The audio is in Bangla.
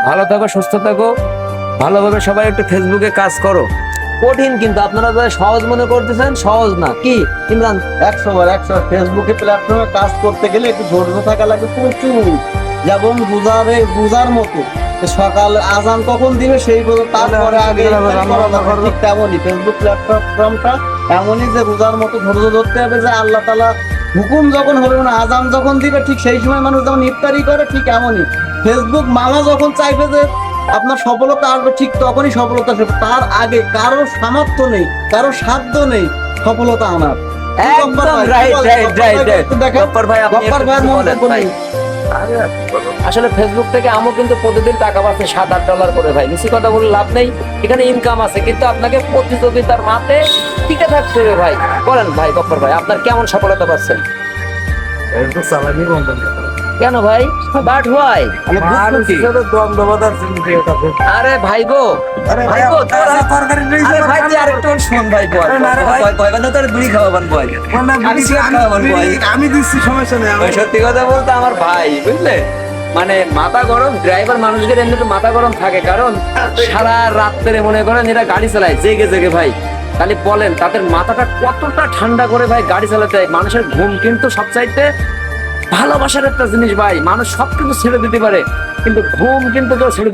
ভালো থাকো, সুস্থ থাকো, ভালোভাবে সবাই একটু ফেসবুকে কাজ করো। কঠিন কিন্তু আপনারা যারা সহজ মনে করতেছেন, সহজ না। কি ইমরান? 100 ফেসবুকে প্ল্যাটফর্মে কাজ করতে গেলে একটু ধৈর্য থাকা লাগে প্রচুর। যেমন বুঝার মতো যে সকাল আজান কখন দিবে সেই তারপরে আগে ঠিক তেমনই ফেসবুক প্ল্যাটফর্মটা এমনই যে বুঝার মতো ধৈর্য ধরতে হবে যে আল্লাহ তাআলা হুকুম যখন হবে, মানে আজান যখন দিবে ঠিক সেই সময় মানুষ যখন ইফতারি করে, ঠিক এমনই ফেসবুক মামা যখন চাইবে যে আপনার সফলতা আসবে, ঠিক তখনই সফলতা আসবে। তার আগে কারো সামর্থ্য নেই, কারো সাধ্য নেই সফলতা আনার। একদম right right right right. Gaffar ভাই, আপনি গফফার ভাইয়ের মন্তব্য নেই। আসলে ফেসবুক থেকে আমও কিন্তু প্রতিদিন টাকা পাচ্ছে $7-8 করে ভাই। বেশি কথা বলে লাভ নেই, এখানে ইনকাম আছে, কিন্তু আপনাকে প্রতিযোগিতার মাঠে টিকে থাকতে হবে ভাই। বলেন ভাই গফফার ভাই, আপনার কেমন সফলতা পাচ্ছেন? কেন ভাই? But why? আরে ভাই গো, ভাই গো, আরে ভাই তুই আরেকটু শোন ভাই, বল ভয় না তোর বিড়ি খাওয়াবান, বল আমি সিগারেট খাওয়াবান, বল আমি দিচ্ছি, সমস্যা নেই। ওই সত্যি কথা বলতে আমার ভাই, বুঝলে, মানে মাথা গরম। ড্রাইভার মানুষদের এমনিতে মাথা গরম থাকে, কারণ সারা রাত্রে মনে করেন এরা গাড়ি চালায় জেগে জেগে ভাই। খালি বলেন তাদের মাথাটা কতটা ঠান্ডা করে ভাই গাড়ি চালাতে হয়। মানুষের ঘুম কিন্তু সবচাইতে ভালোবাসার একটা জিনিস ভাই। মানুষ সবকিছু ছেড়ে দিতে পারে, কিন্তু ঘুম কিন্তু কেউ ছেড়ে